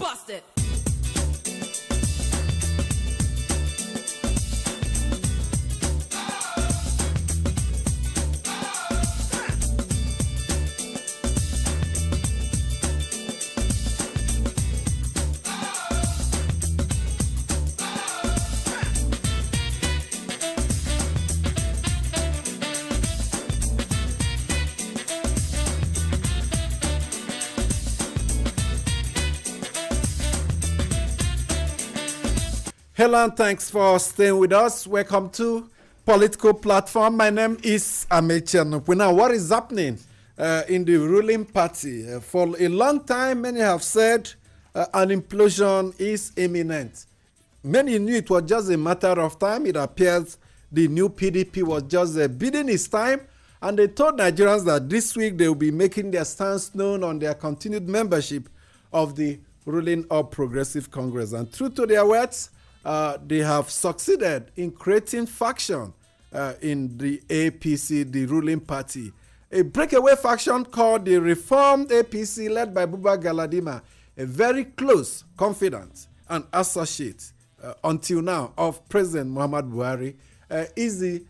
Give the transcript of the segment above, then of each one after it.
Bust it. Hello and thanks for staying with us. Welcome to Political Platform. My name is Ait. Now, what is happening in the ruling party? For a long time, many have said an implosion is imminent. Many knew it was just a matter of time. It appears the new PDP was just bidding its time, and they told Nigerians that this week they will be making their stance known on their continued membership of the ruling All Progressive Congress. And true to their words, they have succeeded in creating faction in the APC, the ruling party. A breakaway faction called the Reformed APC, led by Buba Galadima, a very close, confidant, and associate until now of President Muhammad Buhari, is the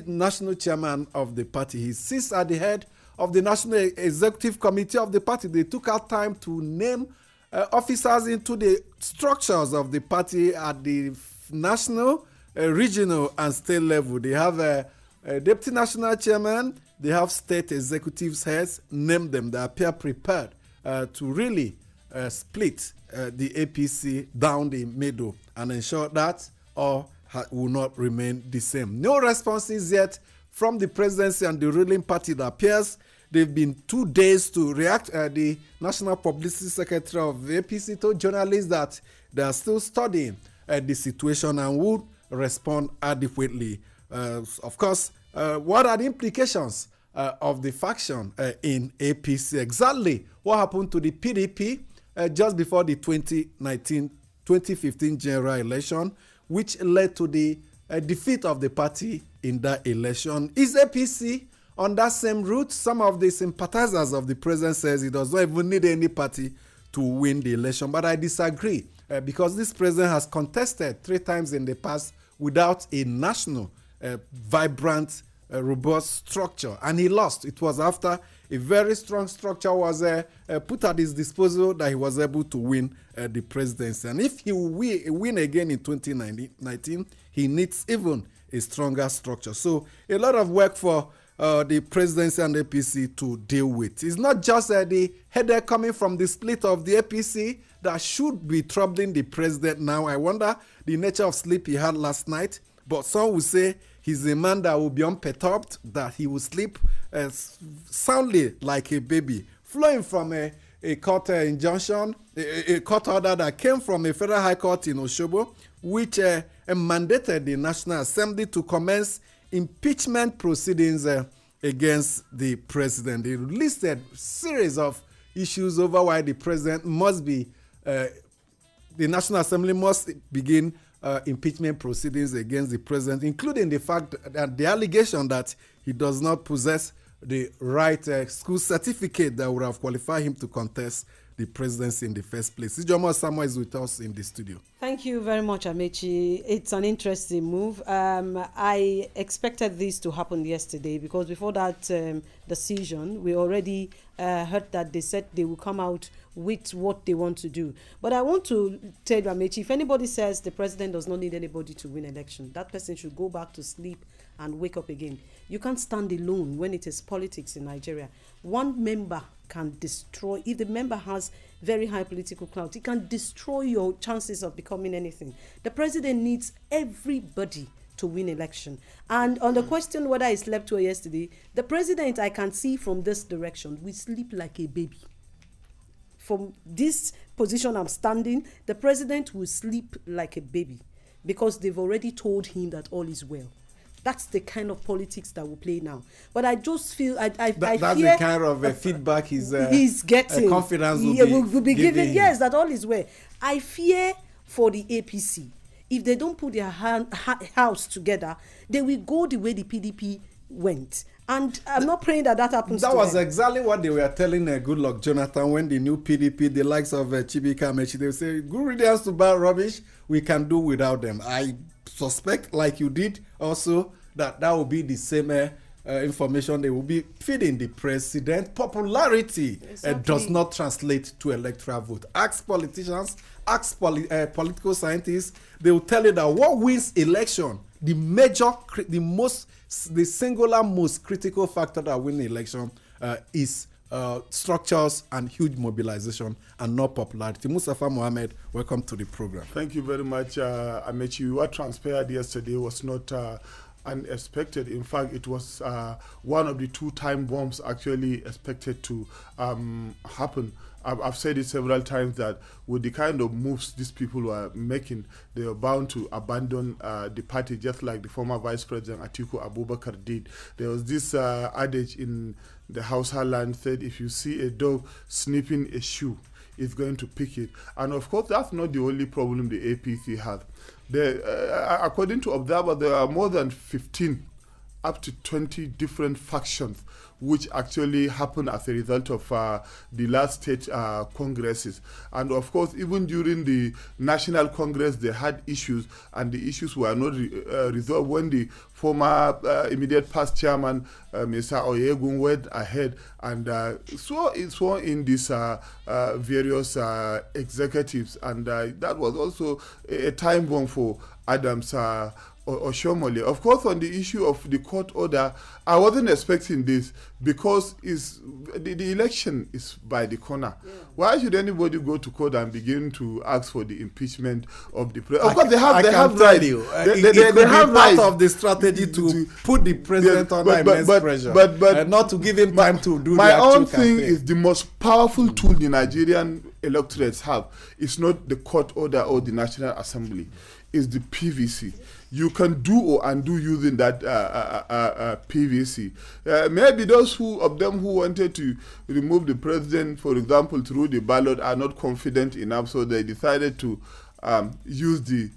national chairman of the party. He sits at the head of the National Executive Committee of the party. They took out time to name officers into the structures of the party at the national, regional, and state level. They have a deputy national chairman. They have state executives heads. Name them. They appear prepared to really split the APC down the middle and ensure that all will not remain the same. No responses yet from the presidency and the ruling party. It appears they've been 2 days to react. The National Publicity Secretary of the APC told journalists that they are still studying the situation and would respond adequately. Of course, what are the implications of the faction in APC? Exactly what happened to the PDP just before the 2015 general election, which led to the defeat of the party in that election. Is APC on that same route? Some of the sympathizers of the president says he does not even need any party to win the election. But I disagree because this president has contested 3 times in the past without a national, vibrant, robust structure. And he lost. It was after a very strong structure was put at his disposal that he was able to win the presidency. And if he will win again in 2019, he needs even a stronger structure. So a lot of work for the presidency and APC to deal with. It's not just the headache coming from the split of the APC that should be troubling the president now. I wonder the nature of sleep he had last night. But some will say he's a man that will be unperturbed, that he will sleep soundly like a baby, flowing from a court injunction, a court order that came from a federal high court in Osogbo, which mandated the National Assembly to commence impeachment proceedings against the president. They listed a series of issues over why the president must be, the National Assembly must begin impeachment proceedings against the president, including the fact that the allegation that he does not possess the right school certificate that would have qualified him to contest the presidency in the first place. Ijomo Samuel is with us in the studio. Thank you very much, Amechi. It's an interesting move. I expected this to happen yesterday because before that decision, we already heard that they said they will come out with what they want to do. But I want to tell you, Amechi, if anybody says the president does not need anybody to win election, that person should go back to sleep and wake up again. You can't stand alone when it is politics in Nigeria. One member can destroy, if the member has very high political clout, it can destroy your chances of becoming anything. The president needs everybody to win election. And on the question whether I slept well yesterday, the president, I can see from this direction, we sleep like a baby. From this position I'm standing, the president will sleep like a baby because they've already told him that all is well. That's the kind of politics that we play now. But I just feel I that's the kind of feedback he's getting. Confidence will be given. Yes, that all is well. I fear for the APC. If they don't put their house together, they will go the way the PDP went. And I'm not praying that happens That to was them. exactly what they were telling Goodluck Jonathan when the new PDP, the likes of Chibika Amechi, they say, good riddance to bad rubbish, we can do without them. I suspect, like you did also, that will be the same information they will be feeding the president. Popularity does not translate to electoral vote. Ask politicians, ask political scientists, they will tell you that what wins election, the singular most critical factor that wins election is structures and huge mobilization and not popularity. Mustafa Mohammed, welcome to the program. Thank you very much, Amechi. What transpired yesterday was not unexpected. In fact, it was one of the 2 time bombs actually expected to happen. I've said it several times that with the kind of moves these people were making, they are bound to abandon the party, just like the former Vice President Atiku Abubakar did. There was this adage in the Hausa land said, if you see a dog sniffing a shoe, it's going to pick it. And of course, that's not the only problem the APC has. According to Observer, there are more than 15 up to 20 different factions which actually happened as a result of the last state congresses. And of course, even during the National Congress, they had issues, and the issues were not resolved when the former immediate past chairman, Mr. Oyegun, went ahead and swore in these various executives. And that was also a time bomb for Adams Oshomole. Of course, on the issue of the court order, I wasn't expecting this because the election is by the corner. Yeah. Why should anybody go to court and begin to ask for the impeachment of the president? Of course, they have right. They have part of the strategy to put the president under immense pressure, but not to give him time to do my the actual own campaign. thing is the most powerful tool the Nigerian electorates have is not the court order or the National Assembly. Is the PVC. You can do or undo using that PVC. Maybe those of them who wanted to remove the president, for example, through the ballot, are not confident enough, so they decided to use the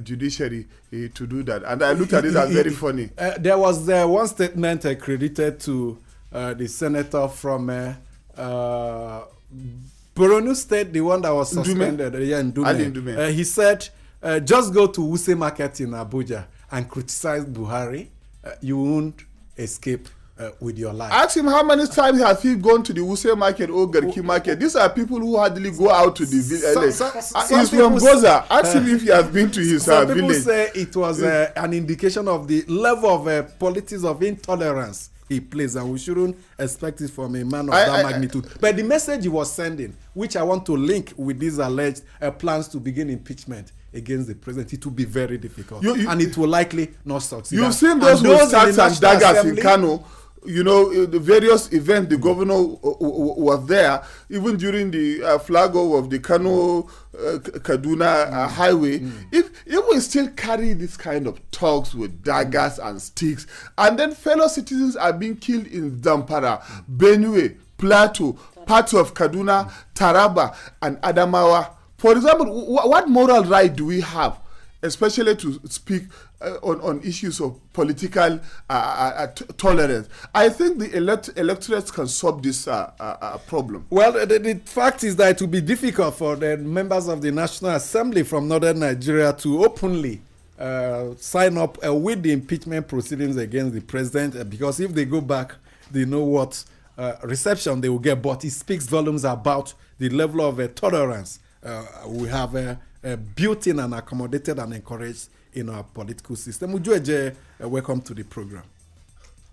judiciary to do that. And I look at it as very funny. There was one statement credited to the senator from Borno State, the one that was suspended. Ndume. He said, just go to Wuse Market in Abuja and criticize Buhari. You won't escape with your life. Ask him how many times has he gone to the Wuse Market or Garki Market. These are people who hardly go out to the village. He's from Goza. Ask him if he has been to his some village. People say it was an indication of the level of politics of intolerance he plays, and we shouldn't expect it from a man of that magnitude. But the message he was sending, which I want to link with these alleged plans to begin impeachment against the president, it will be very difficult, and it will likely not succeed. You've seen those with stats and daggers in Kano. You know, the various events, the governor was there, even during the flag of the Kano Kaduna highway. If we still carry this kind of talks with daggers and sticks, and then fellow citizens are being killed in Zamfara, Benue, Plateau, parts of Kaduna, Taraba, and Adamawa. For example, what moral right do we have, especially to speak on issues of political tolerance? I think the electorates can solve this problem. Well, the fact is that it will be difficult for the members of the National Assembly from Northern Nigeria to openly sign up with the impeachment proceedings against the president, because if they go back, they know what reception they will get. But it speaks volumes about the level of tolerance we have built in and accommodated and encouraged in our political system. Ujueje, welcome to the program.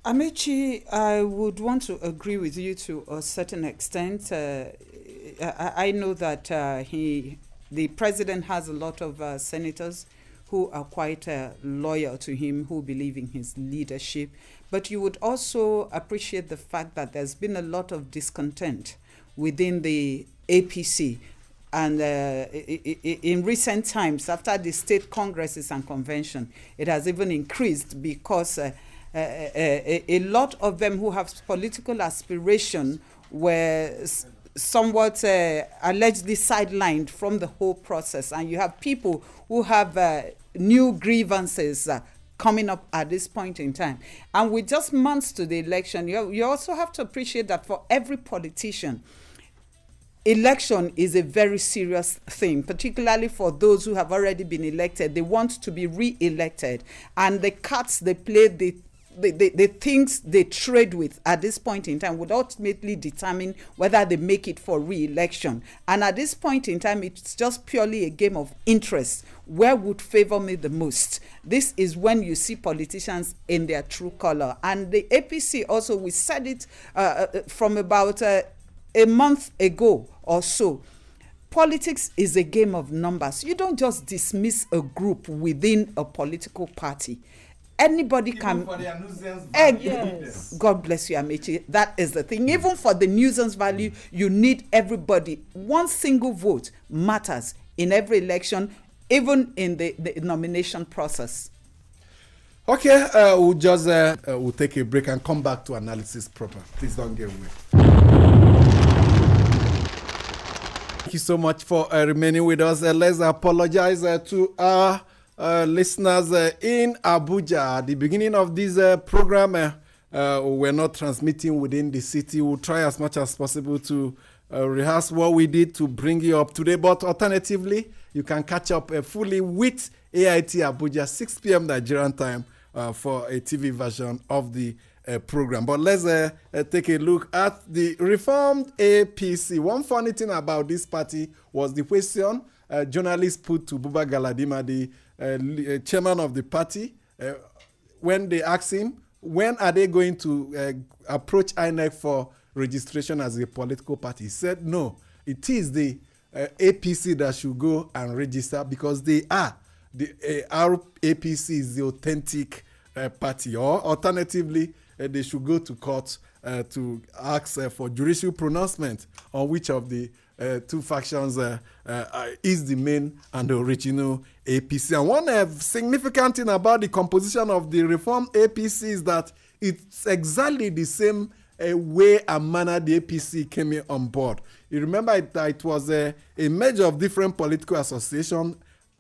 Amechi, I would want to agree with you to a certain extent. I know that the president has a lot of senators who are quite loyal to him, who believe in his leadership. But you would also appreciate the fact that there's been a lot of discontent within the APC. And in recent times, after the state congresses and convention, it has even increased because a lot of them who have political aspiration were somewhat allegedly sidelined from the whole process. And you have people who have new grievances coming up at this point in time. And with just months to the election, you also have to appreciate that for every politician, election is a very serious thing, particularly for those who have already been elected. They want to be re-elected, and the cards they play, the things they trade with at this point in time would ultimately determine whether they make it for re-election. And at this point in time, it's just purely a game of interest. Where would favor me the most? This is when you see politicians in their true color. And the APC also, we said it from about a month ago or so. Politics is a game of numbers. You don't just dismiss a group within a political party. Anybody can. For their nuisance value. Yes. God bless you, Amechi. That is the thing. Even for the nuisance value, you need everybody. One single vote matters in every election, even in the nomination process. Okay, we'll just we'll take a break and come back to analysis proper. Please don't get away. Thank you so much for remaining with us. Let's apologize to our listeners in Abuja. At the beginning of this program, we're not transmitting within the city. We'll try as much as possible to rehearse what we did to bring you up today. But alternatively, you can catch up fully with AIT Abuja, 6 p.m. Nigerian time for a TV version of the program. But let's take a look at the reformed APC. One funny thing about this party was the question journalists put to Buba Galadima, the chairman of the party, when they asked him, when are they going to approach INEC for registration as a political party? He said, no, it is the APC that should go and register because they are. Our APC is the authentic party. Or alternatively, they should go to court to ask for judicial pronouncement on which of the two factions is the main and the original APC. And one significant thing about the composition of the reformed APC is that it's exactly the same way and manner the APC came in on board. You remember that it was a merger of different political associations.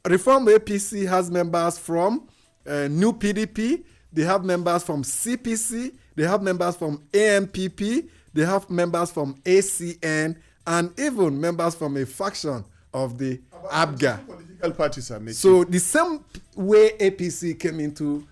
Reformed APC has members from New PDP, they have members from CPC, they have members from AMPP, they have members from ACN, and even members from a faction of the ABGA. Political parties are making. So the same way APC came into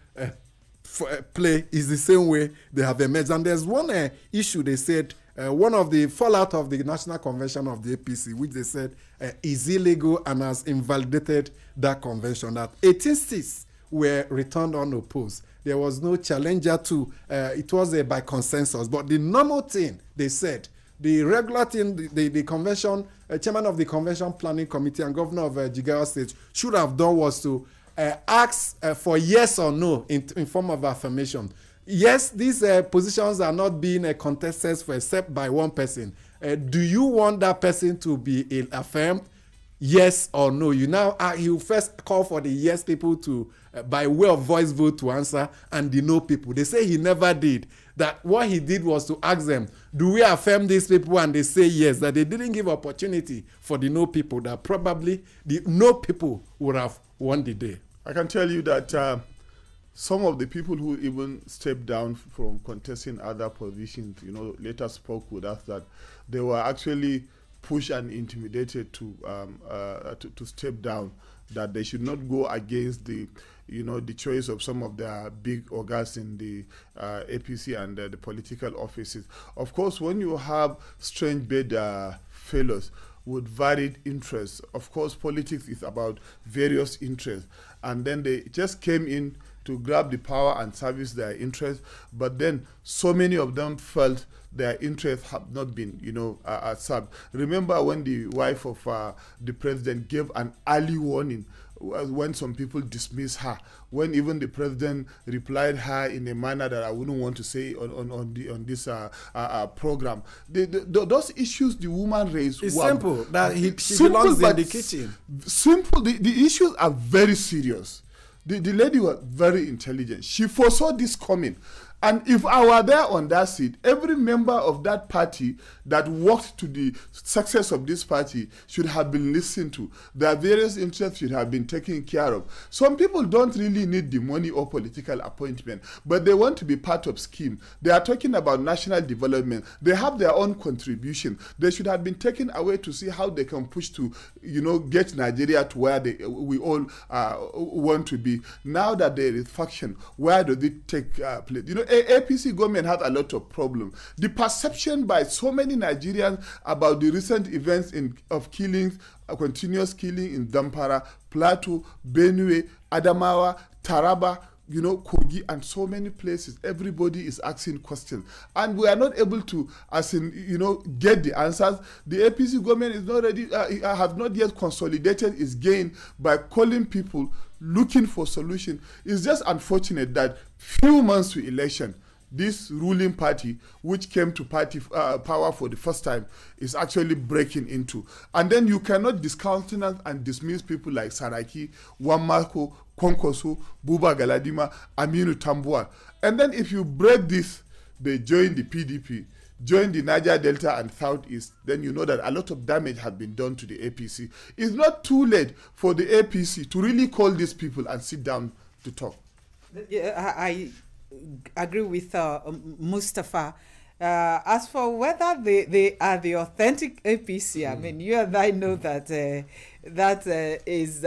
play is the same way they have emerged. And there's one issue they said, one of the fallout of the National Convention of the APC, which they said is illegal and has invalidated that convention, that 18 seats were returned unopposed. There was no challenger to, it was by consensus. But the normal thing, they said, the regular thing, the convention, chairman of the convention planning committee and governor of Jigawa State should have done was to ask for yes or no in form of affirmation. Yes, these positions are not being contested for except by one person. Do you want that person to be affirmed? Yes or no? You first call for the yes people to, by way of voice vote, to answer, and the no people. They say he never did. That what he did was to ask them, do we affirm these people? And they say yes. That they didn't give opportunity for the no people. That probably the no people would have won the day. I can tell you that some of the people who even stepped down from contesting other positions, later spoke with us that they were actually pushed and intimidated to step down, that they should not go against the choice of some of their big organs in the APC and the political offices. Of course, when you have strange bed fellows with varied interests, of course, politics is about various interests, and then they just came in to grab the power and service their interests, but then so many of them felt their interests have not been, served. Remember when the wife of the president gave an early warning when some people dismissed her, when even the president replied her in a manner that I wouldn't want to say on this program. Those issues the woman raised it's simple, that she belongs in the kitchen. Simple. The issues are very serious. The lady was very intelligent. She foresaw this coming. And if I were there on that seat, every member of that party that worked to the success of this party should have been listened to. Their various interests should have been taken care of. Some people don't really need the money or political appointment, but they want to be part of scheme. They are talking about national development. They have their own contribution. They should have been taken away to see how they can push to, get Nigeria to where we all want to be. Now that there is faction, where does it take place? APC government has a lot of problems. The perception by so many Nigerians about the recent events of killings, continuous killing in Zamfara, Plateau, Benue, Adamawa, Taraba, Kogi, and so many places, everybody is asking questions. And we are not able to, get the answers. The APC government is not ready, have not yet consolidated its gain by calling people, looking for solution. It's just unfortunate that few months to election, this ruling party, which came to power for the first time, is actually breaking into. And then you cannot discountenance and dismiss people like Saraki, Wamako, Konkoso, Buba Galadima, Aminu Tambuwal. And then if you break this, they join the PDP, join the Niger Delta and Southeast, then you know that a lot of damage has been done to the APC. It's not too late for the APC to really call these people and sit down to talk. Yeah, I agree with Mustafa. As for whether they are the authentic APC, I mean, you and I know that is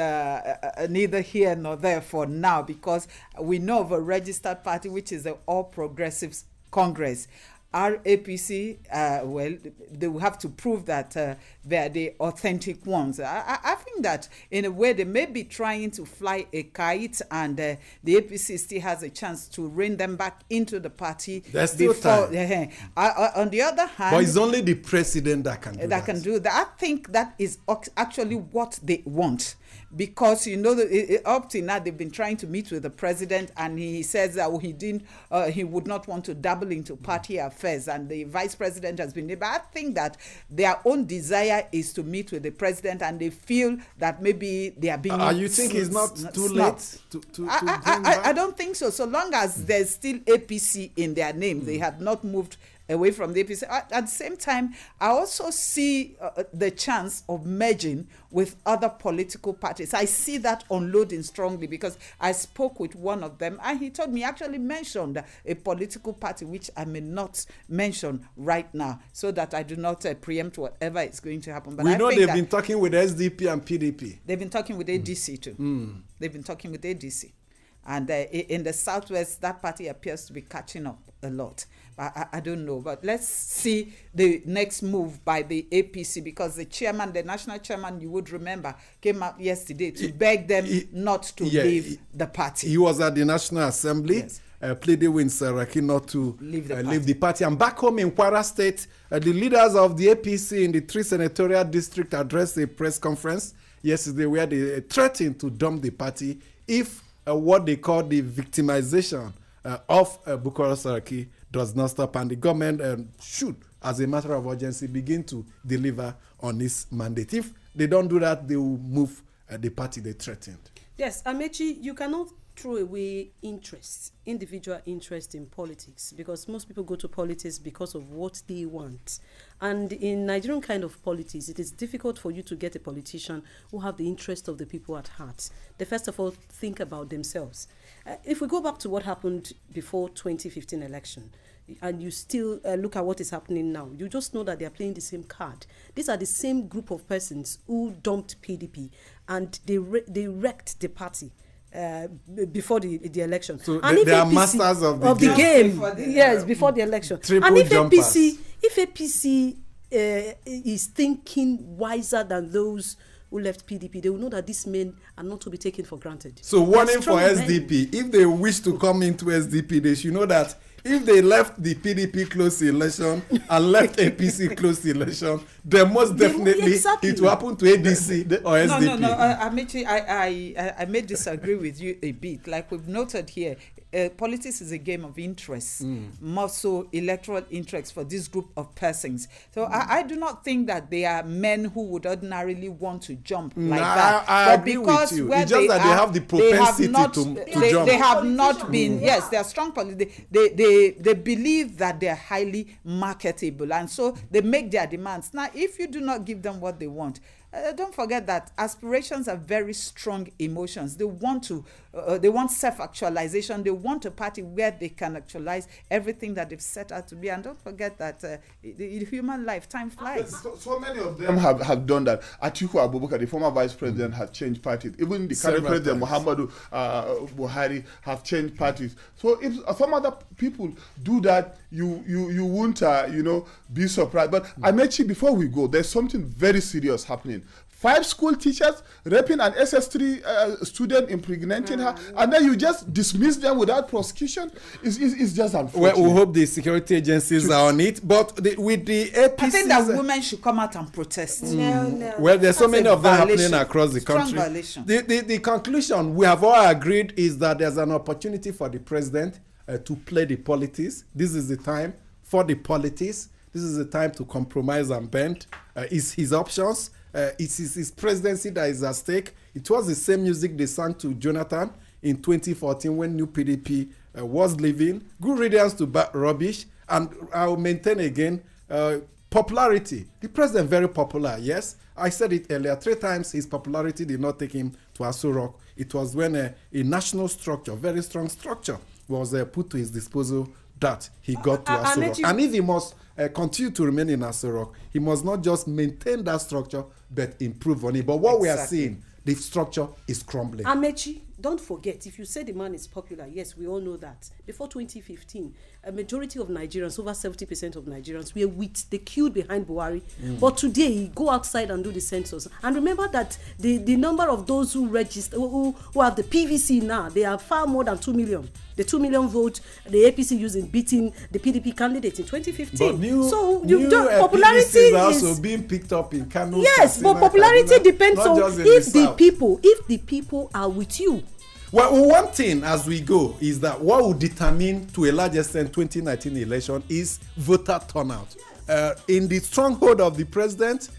neither here nor there for now, because we know of a registered party, which is the All Progressives Congress. Our APC, they will have to prove that they are the authentic ones. I think that in a way they may be trying to fly a kite, and the APC still has a chance to rein them back into the party. There's still time. On the other hand, but it's only the president that can do that. I think that is actually what they want. Because up to now they've been trying to meet with the president, and he says that he would not want to dabble into party affairs, and the vice president has been there. But I think that their own desire is to meet with the president, and they feel that maybe they are being. You think it's not too late to I don't think so. So long as there's still APC in their name, they have not moved away from the APC. At the same time, I also see the chance of merging with other political parties. I see that unloading strongly, because I spoke with one of them, and he told me, actually mentioned a political party which I may not mention right now, so that I do not preempt whatever is going to happen. But we know they've been talking with SDP and PDP. They've been talking with ADC too. They've been talking with ADC. And in the Southwest, that party appears to be catching up a lot. I don't know, but let's see the next move by the APC, because the national chairman, you would remember, came out yesterday to beg them not to leave the party. He was at the National Assembly, pleading with Saraki not to leave the party. And back home in Kwara State, the leaders of the APC in the 3 senatorial district addressed a press conference yesterday where they threatened to dump the party if what they call the victimization of Bukola Saraki does not stop, and the government should, as a matter of urgency, begin to deliver on its mandate. If they don't do that, they will move the party they threatened. Yes, Amechi, you cannot throw away individual interest in politics, because most people go to politics because of what they want. And in Nigerian kind of politics, it is difficult for you to get a politician who have the interest of the people at heart. They first of all think about themselves. If we go back to what happened before 2015 election, and you still look at what is happening now, you just know that they are playing the same card. These are the same group of persons who dumped PDP, and they wrecked the party before the election. So and they are masters of the game. Before the election. Triple and jumpers. If APC is thinking wiser than those who left PDP, they will know that these men are not to be taken for granted. So warning for SDP, if they wish to come into SDP, they should know that if they left the PDP close the election and left APC close the election, then most definitely it will happen to ADC or SDP. No. Amici, I may disagree with you a bit. Like we've noted here, politics is a game of interest, more so electoral interest for this group of persons. So I do not think that they are men who would ordinarily want to jump like that. I agree with you. It's just that they have the propensity to jump. They have not been, yes, they are strong politics. They believe that they are highly marketable, and so they make their demands. Now, if you do not give them what they want, don't forget that aspirations are very strong emotions. They want self-actualization. They want a party where they can actualize everything that they've set out to be. And don't forget that in human life, time flies. So many of them have done that. Atiku Abubakar, the former vice president, has changed parties. Even the current president, Muhammadu Buhari, have changed parties. So if some other people do that, you won't be surprised. But Amechi, before we go, there's something very serious happening. 5 school teachers raping an SS3 student, impregnating her, and then you just dismiss them without prosecution. It's just unfortunate. Well, we hope the security agencies are on it, but with the APC, I think that women should come out and protest. No. Well, there's so many of them happening across the Strong country. violation. The conclusion we have all agreed is that there's an opportunity for the president to play the politics. This is the time for the politics. This is the time to compromise and bend. It's his options. It's his presidency that is at stake. It was the same music they sang to Jonathan in 2014 when New PDP was leaving. Good riddance to bad rubbish. And I'll maintain again, popularity. The president very popular, yes. I said it earlier, 3 times his popularity did not take him to Aso Rock. It was when a national structure, very strong structure, was put to his disposal that he got to Aso Rock. And if he must continue to remain in Aso Rock, he must not just maintain that structure, but improve on it. But what we are seeing, the structure is crumbling. Amechi, don't forget, if you say the man is popular, yes, we all know that. Before 2015, a majority of Nigerians, over 70% of Nigerians, were with the queue behind Buhari. But today, go outside and do the census. And remember that the number of those who register, who have the PVC now, they are far more than 2 million. The 2 million vote the APC used in beating the PDP candidate in 2015. But popularity is also being picked up in Kano. Yes, but popularity depends on if the people are with you. Well, one thing as we go is that what will determine to a large extent 2019 election is voter turnout. In the stronghold of the president,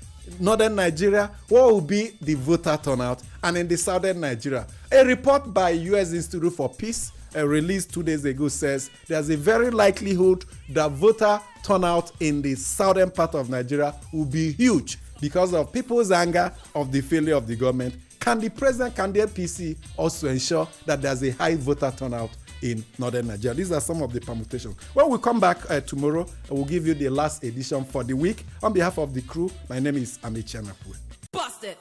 northern Nigeria, what will be the voter turnout? And in the southern Nigeria, a report by U.S. Institute for Peace released 2 days ago says there's a very likelihood that voter turnout in the southern part of Nigeria will be huge because of people's anger of the failure of the government. Can the president, can the APC also ensure that there's a high voter turnout in northern Nigeria? These are some of the permutations. When we come back tomorrow, we'll give you the last edition for the week. On behalf of the crew, my name is Ait Political Platform. Busted.